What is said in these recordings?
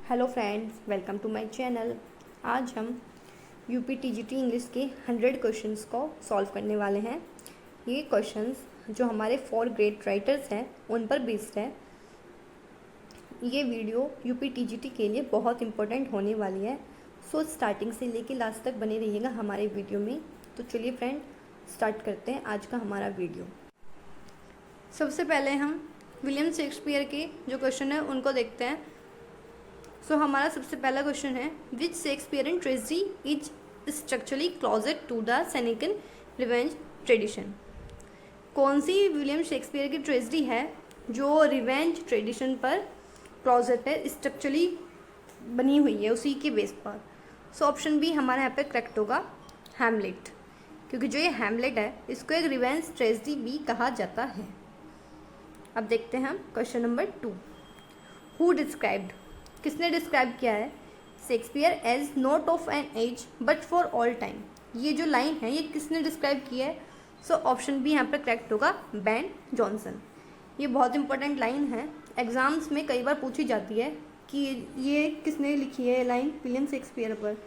Hello friends, welcome to my channel. आज हम UPTGT English के 100 क्वेश्चंस को सॉल्व करने वाले हैं। ये क्वेश्चंस जो हमारे 4 ग्रेड राइटर्स हैं उन पर बेस्ड है। ये वीडियो यूपीटीजीटी के लिए बहुत इंपॉर्टेंट होने वाली है, सो स्टार्टिंग से लेके लास्ट तक बने रहिएगा हमारे वीडियो में। तो चलिए फ्रेंड, स्टार्ट करते हैं आज का हमारा वीडियो। सबसे पहले हम विलियम शेक्सपियर के जो क्वेश्चन है उनको देखते हैं। सो हमारा सबसे पहला क्वेश्चन है, which Shakespearean tragedy is structurally closest to the Senecan revenge tradition. कौन सी विलियम शेक्सपियर की ट्रेजेडी है जो रिवेंज ट्रेडिशन पर क्लोजेड है, स्ट्रक्चरली बनी हुई है उसी के बेस पर। सो ऑप्शन बी हमारा यहाँ पे करेक्ट होगा, हैमलेट, क्योंकि जो ये हैमलेट है इसको एक रिवेंज ट्रेजेडी भी कहा जाता है। अब देखते हैं हम क्वेश्चन नंबर 2। हु डिस्क्राइब्ड, किसने डिस्क्राइब किया है Shakespeare as not of an age but for all time. ये जो लाइन है ये किसने डिस्क्राइब किया है? सो ऑप्शन बी यहाँ पर करेक्ट होगा, बेन जॉनसन। ये बहुत इंपॉर्टेंट लाइन है, एग्जाम्स में कई बार पूछी जाती है कि ये किसने लिखी है लाइन विलियम शेक्सपियर पर,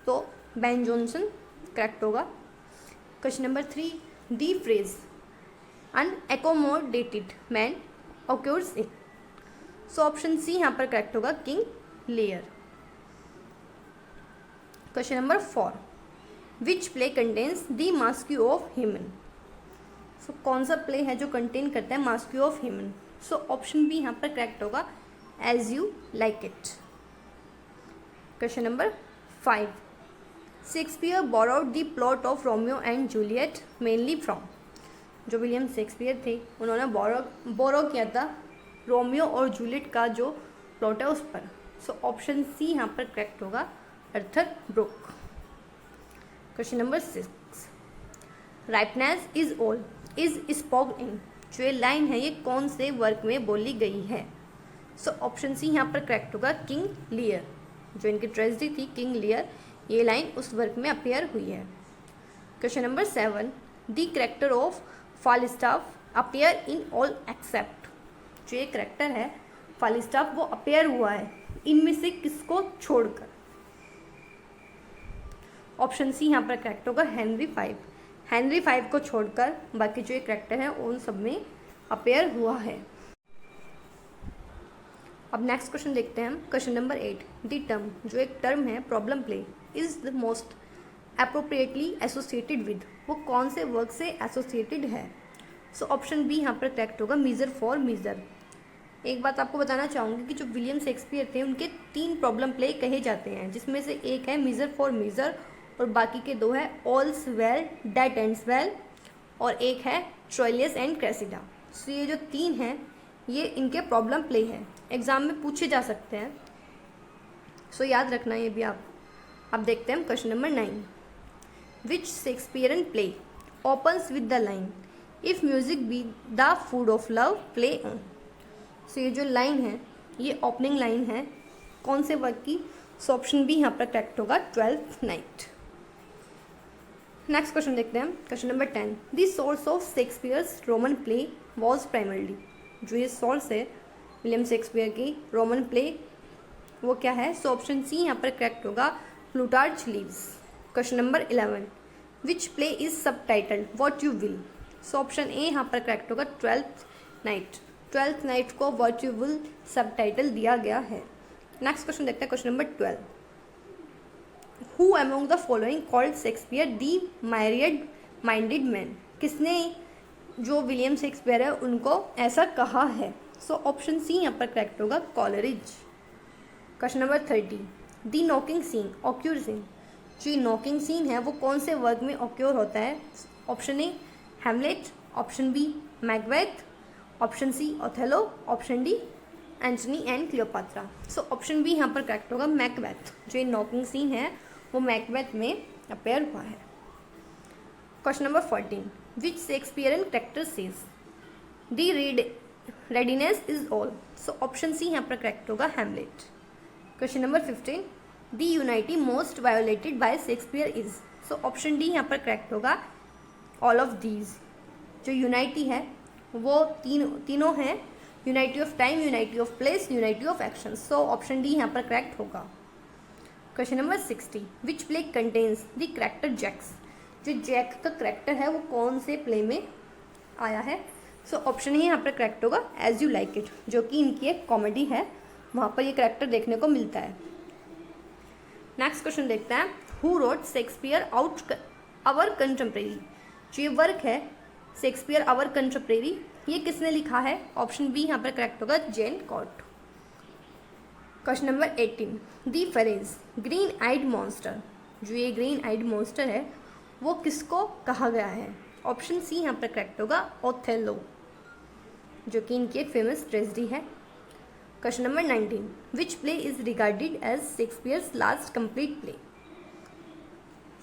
तो बेन जॉनसन करेक्ट होगा। Question number 3, the phrase unaccommodated man occurs in. So option C यहाँ पर करेक्ट होगा, King Lear. Question number 4, which play contains the masque of Hymen. So कौन सा प्ले है जो कंटेन करता है masque of Hymen? So option B यहाँ पर करेक्ट होगा, as you like it. Question number 5, Shakespeare borrowed the plot of Romeo and Juliet mainly from. जो विलियम शेक्सपियर थे उन्होंने बोरो किया था रोमियो और जूलियट का जो प्लॉट है उस पर। सो ऑप्शन सी यहाँ पर करेक्ट होगा, Arthur Brooke. Question number 6, ripeness is all is spoke in. जो ये लाइन है ये कौन से वर्क में बोली गई है? सो ऑप्शन सी यहाँ पर करेक्ट होगा, किंग लियर। जो इनकी ट्रेजेडी थी किंग लियर, ये लाइन उस वर्क में अपेयर हुई है। Question number 7, the character of Falstaff appear in all except. जो ये करेक्टर है फालिस्टाफ वो अपेयर हुआ है इनमें से किसको छोड़कर? ऑप्शन सी यहाँ पर करेक्ट होगा, हेनरी 5। हेनरी 5 को छोड़कर बाकी जो ये करेक्टर है उन सब में अपेयर हुआ है। अब नेक्स्ट क्वेश्चन देखते हैं हम। क्वेश्चन नंबर 8, द टर्म, जो एक टर्म है problem play, is the most appropriately associated with. वो कौन से वर्क से एसोसिएटेड है? सो ऑप्शन बी यहाँ पर करेक्ट होगा, मीजर फॉर मीजर। एक बात आपको बताना चाहूँगी कि जो विलियम शेक्सपियर थे उनके 3 प्रॉब्लम प्ले कहे जाते हैं, जिसमें से एक है मीजर फॉर मीजर और बाकी के 2 है ऑल्स वेल डेट एंड्स वेल और एक है ट्रोइलियस एंड क्रेसिडा। सो ये जो 3 हैं ये इनके प्रॉब्लम प्ले हैं, एग्जाम में पूछे जा सकते हैं, सो याद रखना ये भी आप। अब देखते हैं question number 9, which Shakespearean play opens with the line if music be the food of love play on. So ये जो लाइन है ये ओपनिंग लाइन है कौन से वर्क की? सो ऑप्शन बी यहाँ पर करेक्ट होगा, 12th नाइट। नेक्स्ट क्वेश्चन देखते हैं हम। Question number 10, the source of Shakespeare's Roman play was primarily. जो ये सोर्स है विलियम शेक्सपियर की रोमन प्ले वो क्या है? सो ऑप्शन सी यहाँ पर करेक्ट होगा, Plutarch Lives. Question number 11, which play is subtitled what you will. So option A यहाँ पर करेक्ट होगा, 12th नाइट। 12th नाइट को what you will subtitle दिया गया है। नेक्स्ट क्वेश्चन देखते हैं। Question number 12, who among the following called Shakespeare the myriad minded man. किसने जो विलियम शेक्सपियर है उनको ऐसा कहा है? सो ऑप्शन सी यहाँ पर करेक्ट होगा, कॉलरिज। क्वेश्चन नंबर 30, दी नॉकिंग सीन ऑक्यूर्स इन। जो नॉकिंग सीन है वो कौन से वर्क में ऑक्योर होता है? Option A Hamlet, option B Macbeth, option C Othello, option D Antony and Cleopatra. So option B यहाँ पर करेक्ट होगा, मैकबेथ। जो ये नॉकिंग सीन है वो मैकबेथ में अपेयर हुआ है। Question number 14, which Shakespearean character says the readiness is all. So option C यहाँ पर करेक्ट होगा, Hamlet. Question number 15, the unity most violated by Shakespeare is. So option D यहाँ पर करेक्ट होगा, ऑल ऑफ दीज। जो unity है वो तीनों हैं unity of time, unity of place, unity of action. So option D यहाँ पर करेक्ट होगा। Question number 60, which play contains the character Jaques. जो जैक का करेक्टर है वो कौन से प्ले में आया है। सो ऑप्शन ही यहाँ पर करेक्ट होगा एज यू लाइक इट, जो कि इनकी एक कॉमेडी है, वहाँ पर ये करेक्टर देखने को मिलता है। नेक्स्ट क्वेश्चन देखते हैं, who wrote Shakespeare out our contemporary. जो ये वर्क है शेक्सपियर आवर कंटेम्प्रेरी, ये किसने लिखा है। ऑप्शन बी यहाँ पर करेक्ट होगा जेन कॉट। क्वेश्चन नंबर 18, दी फ्रेज ग्रीन आइड मॉन्स्टर। जो ये ग्रीन आइड मॉन्स्टर है वो किसको कहा गया है। ऑप्शन सी यहाँ पर करेक्ट होगा ओथेलो, जो कि इनकी एक फेमस ट्रेजेडी है। Question number 19, which play is regarded as Shakespeare's last complete play.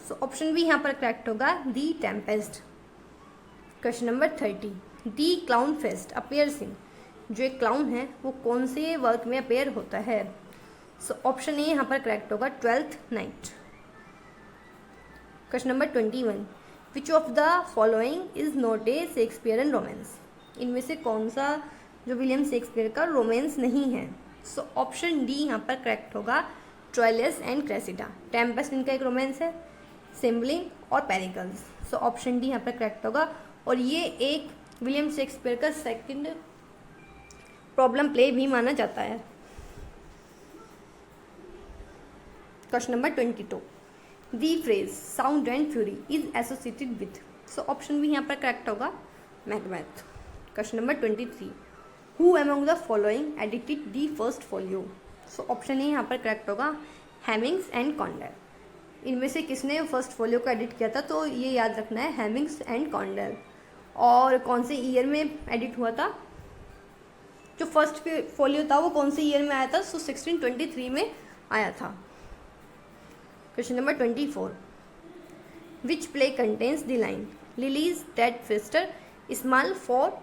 So option B यहाँ पर करेक्ट होगा the Tempest. Question number 30, the clown Feste appears in. जो एक क्लाउन है वो कौन से वर्क में अपेयर होता है। सो ऑप्शन ए यहाँ पर करेक्ट होगा twelfth night. Question number 21, which of the following is not A Shakespearean romance. इनमें से कौन सा जो विलियम शेक्सपियर का रोमांस नहीं है। सो ऑप्शन डी यहाँ पर करेक्ट होगा ट्रोइलस एंड क्रेसिडा। टेम्पेस्ट इनका एक रोमांस है, सिम्बलिंग और पेरिकल्स। सो ऑप्शन डी यहाँ पर करेक्ट होगा, और ये एक विलियम शेक्सपियर का सेकंड प्रॉब्लम प्ले भी माना जाता है। Question number 22, the phrase sound and fury is associated with. So option B यहाँ पर करेक्ट होगा Macbeth. Question number 23, who among the following edited the first folio. So option A यहाँ पर correct होगा हेमिंग्स एंड कॉन्डेल। इनमें से किसने first folio को एडिट किया था, तो ये याद रखना है हेमिंग्स एंड कॉन्डेल। और कौन से ईयर में एडिट हुआ था, जो फर्स्ट फोलियो था वो कौन से ईयर में आया था। सो 1623 में आया था। Question number 24, which play contains the line lilies that fester smell for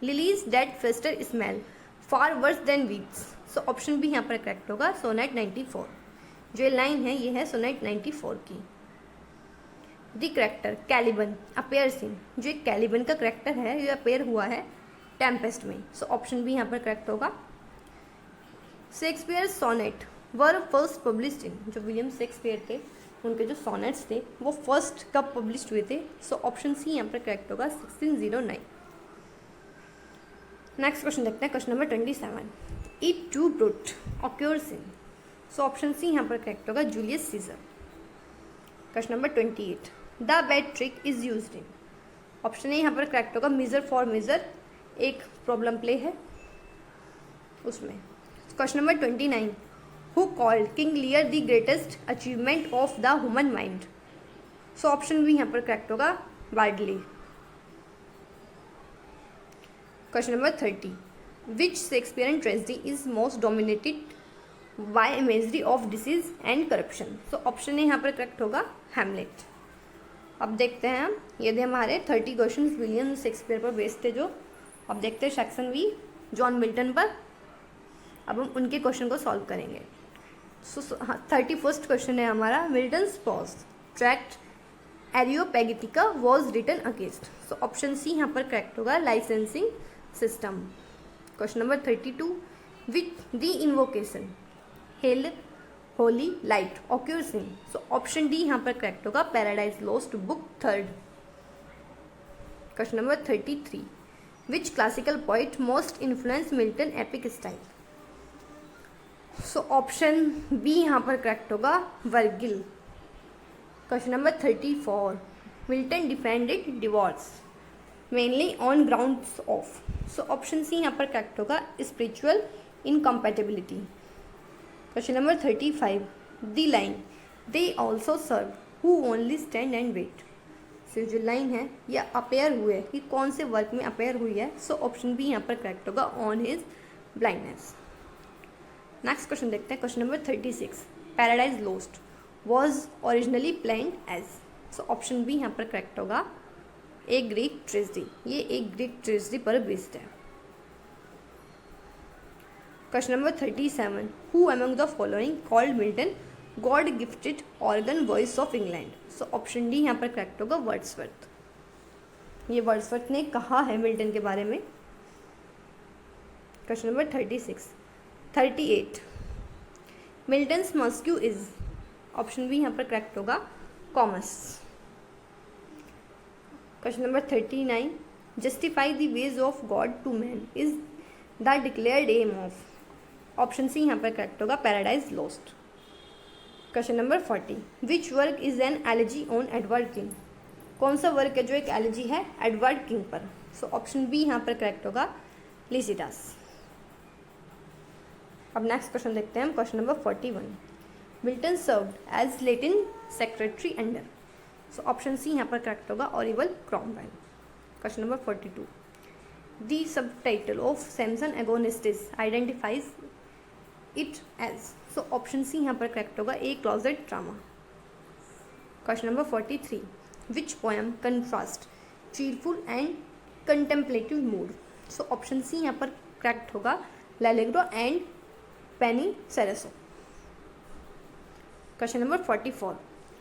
lilies that fester smell far worse than weeds. So option B यहाँ पर करेक्ट होगा सोनेट 94। जो लाइन है ये है सोनेट 94 की। दी करेक्टर कैलिबन अपेयर्स इन। जो एक कैलिबन का करेक्टर है ये अपेयर हुआ है टेम्पेस्ट में। सो ऑप्शन भी यहाँ पर करेक्ट होगा। Shakespeare sonnet were first published in. जो विलियम शेक्सपियर थे उनके जो सोनेट्स थे वो फर्स्ट कब पब्लिश हुए थे। सो ऑप्शन सी यहाँ पर करेक्ट होगा 1609। नेक्स्ट क्वेश्चन देखते हैं, question number 27, et tu Brute occurs in. So option C यहाँ पर करेक्ट होगा Julius Caesar. Question number 28, the bed trick is used in. Option A यहाँ पर करेक्ट होगा मीजर फॉर मेजर, एक प्रॉब्लम प्ले है उसमें। Question number 29, who called King Lear the greatest achievement of the human mind. So option B यहाँ पर correct होगा Wardley. Question number 30, which Shakespearean tragedy is most dominated by imagery of disease and corruption. So option A यहाँ पर correct होगा Hamlet. अब देखते हैं हम, यदि हमारे 30 क्वेश्चन विलियम शेक्सपियर पर बेस्ड थे जो, अब देखते हैं सेक्शन वी जॉन मिल्टन पर। अब हम उनके क्वेश्चन को सॉल्व करेंगे। सो 31st क्वेश्चन है हमारा, Milton's prose tract Areopagitica was written against. So option C यहाँ पर करेक्ट होगा licensing system. Question number 32, with the invocation hail holy light occurs in. So option D यहाँ पर करेक्ट होगा Paradise Lost Book 3rd। Question number 33, which classical poet most influence Milton epic style. So option B यहाँ पर correct होगा Virgil. Question number 34, Milton defended divorce mainly on grounds of. So option C यहाँ पर correct होगा spiritual incompatibility. Question number 35, the line they also serve who only stand and wait. So जो line है ये appear हुए कि कौन से वर्क में अपेयर हुई है। सो ऑप्शन बी यहाँ पर करेक्ट होगा On His Blindness. Next question देखते हैं, question number 36, Paradise Lost was originally planned as. So option B यहाँ पर करेक्ट होगा ए ग्रीक ट्रेजेडी। ये एक ग्रीक ट्रेजेडी पर बेस्ड है। Question number 37, who among the following called Milton God gifted organ voice of England. So option D यहाँ पर correct होगा वर्ड्सवर्थ। ये वर्ड्सवर्थ ने कहा है मिल्टन के बारे में। Question number 38 Milton's masque is, option B यहाँ पर करेक्ट होगा Comus. Question number 39 justify the ways of God to man is the declared aim of, option C यहाँ पर करेक्ट होगा Paradise Lost. Question number 40 which work is an elegy on Edward King, कौन सा work है जो एक elegy है Edward king पर, सो ऑप्शन बी यहाँ पर करेक्ट होगा लिसिडास। अब नेक्स्ट क्वेश्चन देखते हैं हम, question number 41 Milton served as Latin secretary under, so option C यहाँ पर करेक्ट होगा Oliver Cromwell. Question number 42 the subtitle of Samson Agonistes identifies it as, so option C यहाँ पर करेक्ट होगा a closet drama. Question number 43 which poem contrast cheerful and contemplative mood, so option C यहाँ पर correct होगा L'Allegro and Penseroso. Question number 44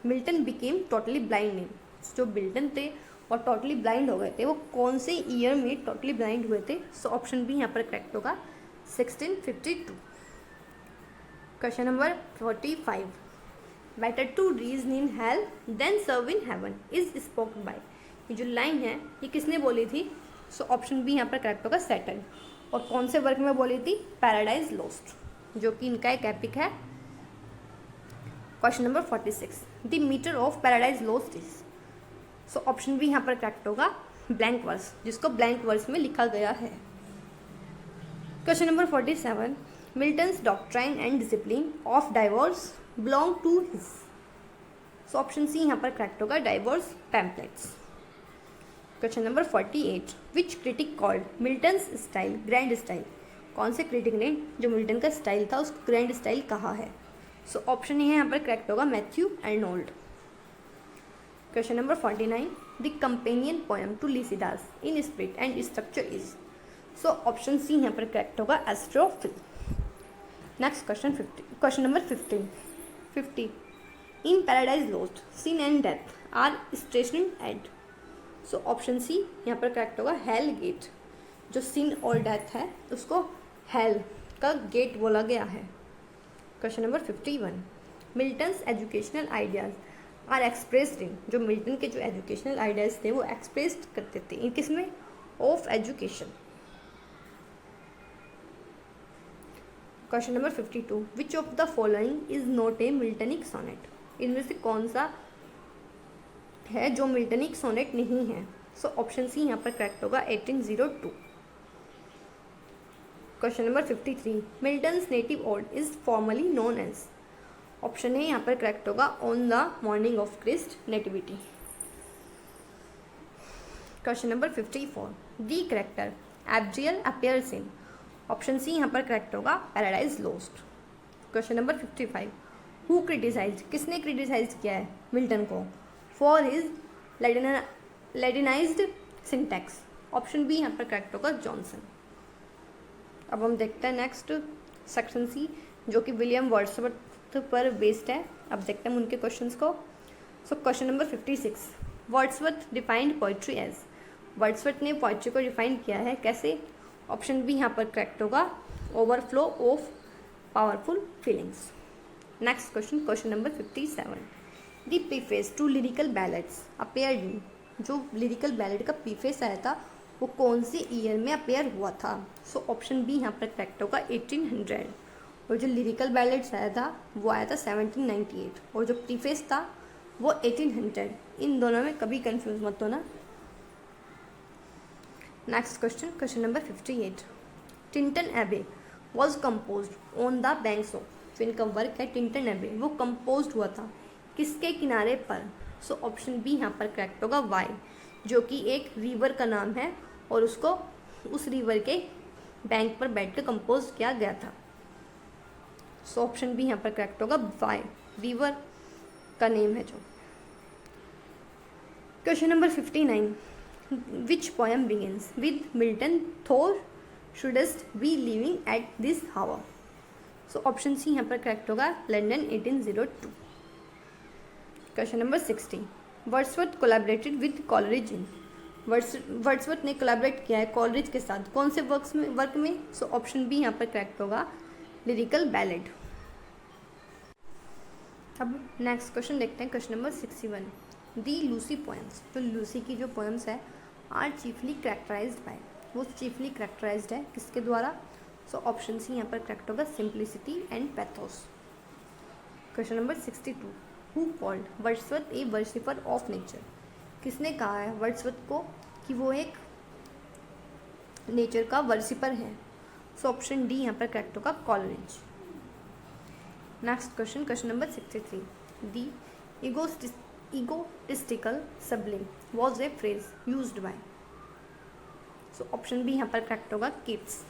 Milton became totally blind इन, जो Milton थे और totally blind हो गए थे वो कौन से ईयर में टोटली ब्लाइंड हुए थे, सो ऑप्शन बी यहाँ पर करेक्ट होगा 1652। Question number 45 better to reign in hell than serve in heaven is spoken by, ये जो लाइन है ये किसने बोली थी, सो ऑप्शन बी यहाँ पर करेक्ट होगा सैटर्न, और कौन से वर्क में बोली थी पैराडाइज लॉस्ट, जो कि इनका एक एपिक है। Question number 46 the metre of Paradise Lost is, so option B यहाँ पर करेक्ट होगा ब्लैंक वर्स, जिसको ब्लैंक वर्स में लिखा गया है। Question number 47 Milton's doctrine and discipline of divorce belong to his, so option C यहाँ पर करेक्ट होगा divorce pamphlets. Question number 48 which critic called Milton's style grand style, कौन से क्रिटिक ने जो मिल्टन का स्टाइल था उसको ग्रैंड स्टाइल कहा है, सो ऑप्शन ये यहाँ पर करेक्ट होगा Matthew Arnold. Question number 49 the companion poem to Lycidas in spirit and structure is, so option C यहाँ पर करेक्ट होगा Astrophel. Next question question number 50 in Paradise Lost sin and death are stationed at, so option C यहाँ पर correct होगा hello gate, जो सिन और death है उसको हेल का गेट बोला गया है। Question number 51 Milton's educational ideas are expressed in, जो मिल्टन के जो एजुकेशनल आइडियाज थे वो एक्सप्रेस्ड करते थे इन किसमें of education. Question number 52 which of the following is not a Miltonic sonnet, इनमें से कौन सा है जो मिल्टनिक सोनेट नहीं है, सो ऑप्शन सी यहाँ पर करेक्ट होगा 1802। Question number 53 Milton's native ode is formally known as, option A यहाँ पर करेक्ट होगा on the morning of Christ nativity. Question number 54 the character Abdiel appears in, option C यहाँ पर correct होगा Paradise Lost. Question number 55 who criticise, किसने criticise किया है Milton को for his Latinised syntax, option B यहाँ पर करेक्ट होगा जॉनसन। अब हम देखते हैं नेक्स्ट सेक्शन सी जो कि विलियम वर्ड्सवर्थ पर बेस्ड है। अब देखते हैं उनके क्वेश्चंस को। So question number 56 Wordsworth defined poetry as, Wordsworth ने पोइट्री को डिफाइन किया है कैसे, ऑप्शन बी यहाँ पर करेक्ट होगा overflow of powerful feelings. Next question number 57 the preface to Lyrical Ballads appeared in, जो लिरिकल बैलेड का प्रीफेस आया था वो कौन से ईयर में अपेयर हुआ था, सो ऑप्शन बी यहाँ पर करेक्ट होगा 1800, और जो लिरिकल बैलेड्स आया था वो आया था 1798, और जो प्रीफेस था वो 1800, इन दोनों में कभी कंफ्यूज मत होना। नेक्स्ट क्वेश्चन नंबर 58 टिंटन एबे was composed on the banks of, जो इनका वर्क है टिंटन एबे वो कंपोज्ड हुआ था किसके किनारे पर, सो ऑप्शन बी यहाँ पर करेक्ट होगा वाई, जो कि एक रिवर का नाम है और उसको उस रिवर के बैंक पर बैठकर कंपोज किया गया था, सो ऑप्शन बी यहाँ पर करेक्ट होगा वाई, रिवर का नेम है जो। Question number 59 which poem begins with Milton thou shouldst be living at this hour, so option C यहाँ पर करेक्ट होगा London 1802। Question number 60 Wordsworth collaborated with Coleridge in, Wordsworth ने collaborate किया है Coleridge के साथ, कौन से वर्क में? सो ऑप्शन बी यहाँ पर करेक्ट होगा, लिरिकल बैलेड। अब नेक्स्ट क्वेश्चन देखते हैं, क्वेश्चन नंबर 61। दी लूसी पोएम्स, तो लूसी की जो पोएम्स है आर चीफली करेक्टराइज्ड बाय, वो चीफली करेक्टराइज्ड है किसके द्वारा? सो ऑप्शन सी यहाँ पर करेक्ट होगा, simplicity and pathos. Question number 62। Who called Wordsworth A worshipper of nature, किसने कहा है वर्ड्सवर्थ को कि वो एक नेचर का वर्शिपर है? सो ऑप्शन डी यहाँ पर करेक्ट होगा, Coleridge. Next question, question number 63। The egotistical sublime was a phrase used by, so option B यहाँ पर करेक्ट होगा, Keats.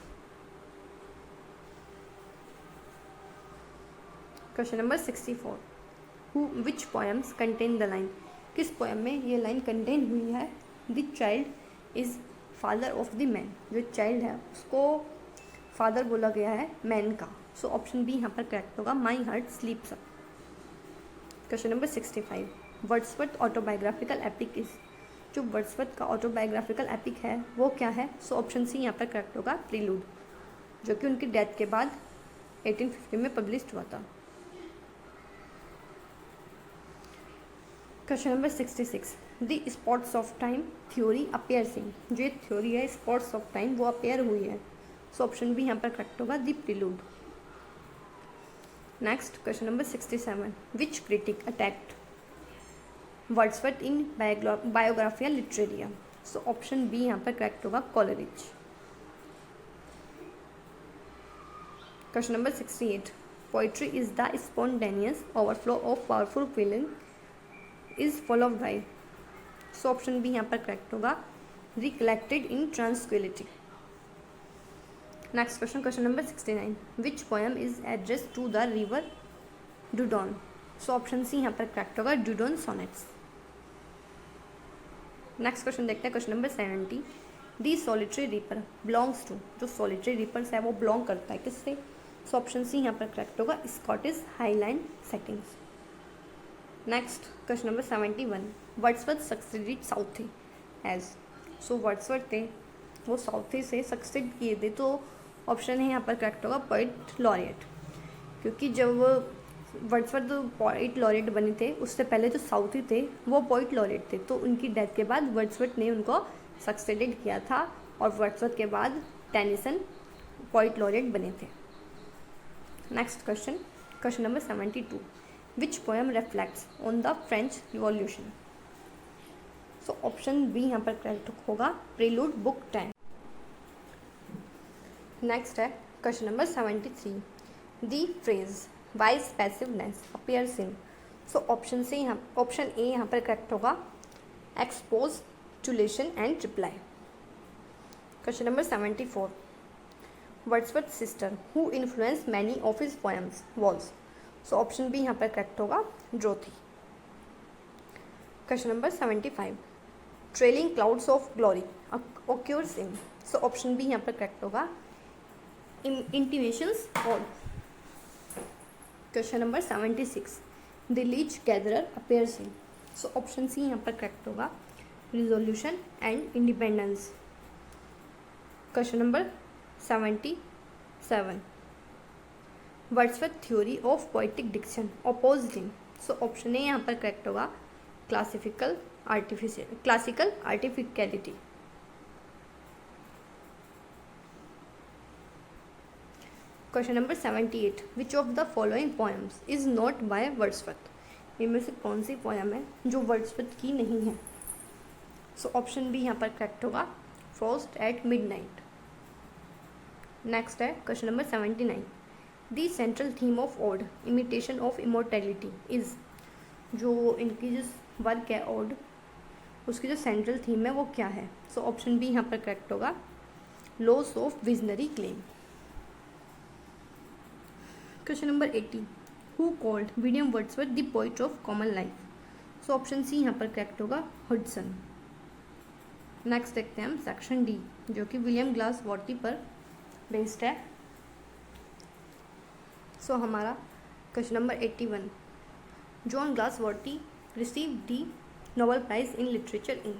Question number 64। Which poems contain the line, किस पोएम में ये लाइन कंटेन हुई है? The child is father of the man, जो चाइल्ड है उसको फादर बोला गया है मैन का। सो ऑप्शन बी यहाँ पर करेक्ट होगा, my heart स्लीप्स up. Question number 65। Wordsworth autobiographical epic is, जो वर्ड्सवर्थ का ऑटोबायोग्राफिकल एपिक है वो क्या है? सो ऑप्शन सी यहाँ पर करेक्ट होगा, प्रीलूड, जो कि उनकी डेथ के बाद 1850 में पब्लिश हुआ था। Question number 66। The spots of time theory appears in, जो थ्योरी है स्पॉट्स ऑफ टाइम वो अपेयर हुई है। सो ऑप्शन बी यहाँ पर करेक्ट होगा, the Prelude. Next question number 67। Which critic attacked Wordsworth in Biographia Literaria? So option B यहाँ पर करेक्ट होगा, Coleridge. Question number 68। Poetry is the spontaneous overflow of powerful feeling is followed by, so option B यहाँ पर correct होगा, recollected in tranquillity. Next question, question number 69। Which poem is address to the river Duddon? So option C यहाँ पर correct होगा, डुडॉन sonnets. Next question देखते हैं, question number 70। The solitary reaper belongs to, जो solitary reapers है वो belong करता है किससे? सो ऑप्शन सी यहाँ पर करेक्ट होगा, Scottish Highland settings. Next question number 71। Wordsworth succeeded Southey as, so Wordsworth थे वो साउथी से सक्सीड किए थे, तो ऑप्शन है यहाँ पर करेक्ट होगा, पोइट लॉरिएट, क्योंकि जब वर्ड्सवर्थ पोइट लॉरिएट बने थे उससे पहले जो साउथी थे वो पोइट लॉरिएट थे, तो उनकी डेथ के बाद वर्ड्सवर्थ ने उनको सक्सेडेड किया था और वर्ड्सवर्थ के बाद टेनिसन पोइट लॉरिएट बने थे। Next question, question number 72। Which poem reflects on the French Revolution? So option B यहाँ पर करेक्ट होगा, प्रीलूड बुक 10। नेक्स्ट है question number 73। The phrase wise passiveness appears in, so option A यहाँ पर correct होगा, expostulation and reply. Question number 74। Wordsworth sister who influence many of his poems was, so option B यहाँ पर correct होगा, Dorothy. Question number 75। Trailing clouds of glory occurs in, so option B यहाँ पर correct होगा, intimations all. Question number 76। The leech gatherer appears in, so option C यहाँ पर correct होगा, resolution and independence. Question number 77। Wordsworth theory of poetic diction opposed in, so option A यहाँ पर correct होगा, classical artificiality. Question number 78। Which of the following poems is not by Wordsworth, इनमें से कौन सी poem है जो Wordsworth की नहीं है? सो ऑप्शन बी यहाँ पर करेक्ट होगा, फ्रॉस्ट एट मिडनाइट। नेक्स्ट है question number 79। The central theme of ode imitation of immortality is, जो इनकी जो वर्क है ओड उसकी जो सेंट्रल थीम है वो क्या है? सो ऑप्शन बी यहाँ पर करेक्ट होगा, loss of visionary claim. Question number 80। Who called William Wordsworth the poet of common life? So option C यहाँ पर करेक्ट होगा, हडसन। नेक्स्ट देखते हैं हम सेक्शन डी, जो कि विलियम ग्लासवर्दी पर बेस्ड है। सो हमारा question number 81। John Galsworthy receive the Nobel prize in literature in,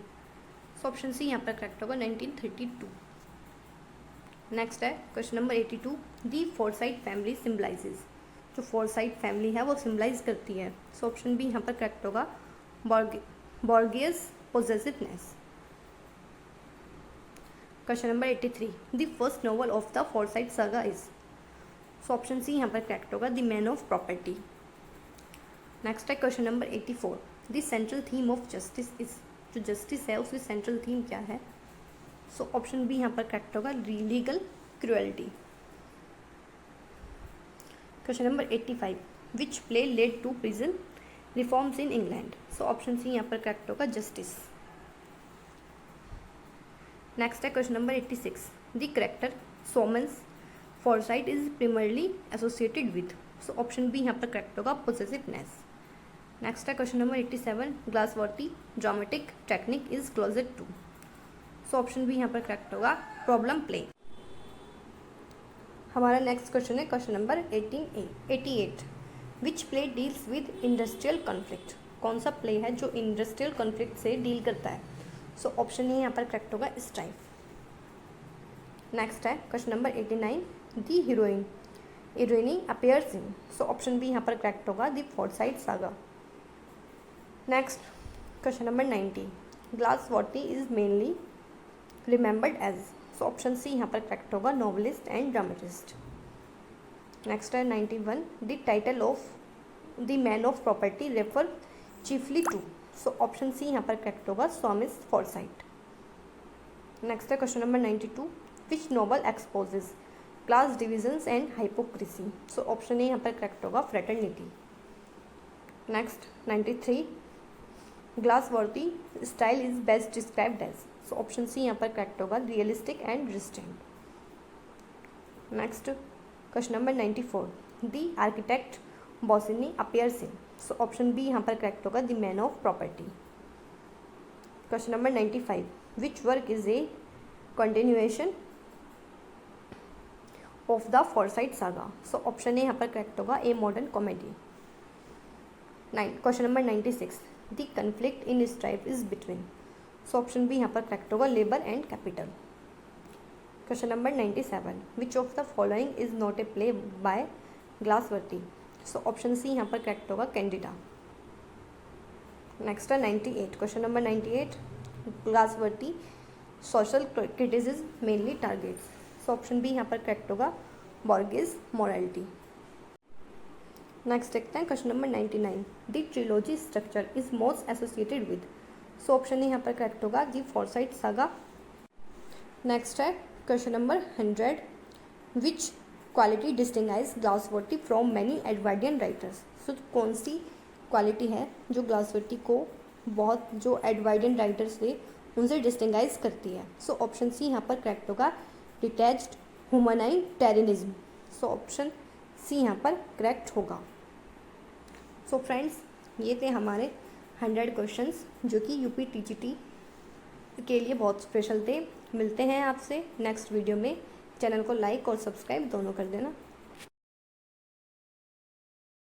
so option C यहाँ पर करेक्ट होगा 1932। नेक्स्ट है question number 82, the Forsyte family symbolises, जो फोरसाइट फैमिली है वो सिम्बलाइज करती है। सो ऑप्शन बी यहाँ पर करेक्ट होगा bourgeois possessiveness. Question number 83, the first novel of the Forsyte saga is. So option C यहाँ पर करेक्ट होगा the man of property. Next है question number 84, the central theme of Justice is, जो justice है उसकी central theme क्या है। So option B यहाँ पर करेक्ट होगा legal cruelty. Question number 85, which play led to prison reforms in England. So option C यहाँ पर करेक्ट होगा जस्टिस। नेक्स्ट है question number 86, the character Soames Forsyte is primarily associated with. So option B यहाँ पर correct होगा possessiveness. Next है question number 87, Galsworthy dramatic technique is closed to. So option B यहाँ पर करेक्ट होगा problem play. हमारा next question है question number 88, which play deals with industrial conflict. कौन सा प्ले है जो इंडस्ट्रियल कॉन्फ्लिक्ट से डील करता है। सो ऑप्शन ए यहाँ पर करेक्ट होगा स्ट्राइफ। नेक्स्ट है question number 89, the heroine appears in. So option B यहाँ पर करेक्ट होगा the Forsyte saga. Next question number 90, Galsworthy is mainly remembered as. So option C यहाँ पर करेक्ट होगा नॉवलिस्ट एंड ड्रामेटिस्ट। नेक्स्ट है 91, the title of the man of property refer chiefly to. So option C यहाँ पर correct होगा Soames Forsyte. Next है question number 92, which novel exposes class divisions and hypocrisy. So option A यहाँ पर correct होगा Fraternity. Next 93, Galsworthy style is best described as. So option C यहाँ पर correct होगा realistic and restraint. Next question number 94, the architect Bosinney appears in. So option B यहाँ पर correct होगा the man of property. Question number 95, which work is a continuation of the Forsyte saga. So option A यहाँ पर correct होगा a modern comedy. Question number 96, the conflict in Strife is between. So option B यहाँ पर correct होगा labour and capital. Question number 97, which of the following is not a play by Galsworthy. So option C यहाँ पर correct होगा Candida. Next है 98, question number 98, Galsworthy social criticism mainly targets. So option B यहाँ पर correct होगा bourgeois morality. Next देखते हैं question number 99, the trilogy structure is most associated with. So option यहाँ पर करेक्ट होगा दी फोरसाइट सागा। नेक्स्ट है question number 100, which quality distinguish Galsworthy from many Edwardian writers. So कौन सी quality है जो ग्लासवर्दी को बहुत जो एडवर्डियन राइटर्स थे उनसे डिस्टिंगाइज करती है। सो ऑप्शन सी यहाँ पर करेक्ट होगा detached humanitarianism. So option C यहाँ पर करेक्ट होगा। सो फ्रेंड्स, ये थे हमारे 100 क्वेश्चंस जो कि यूपी टीजीटी के लिए बहुत स्पेशल थे। मिलते हैं आपसे नेक्स्ट वीडियो में। चैनल को लाइक और सब्सक्राइब दोनों कर देना।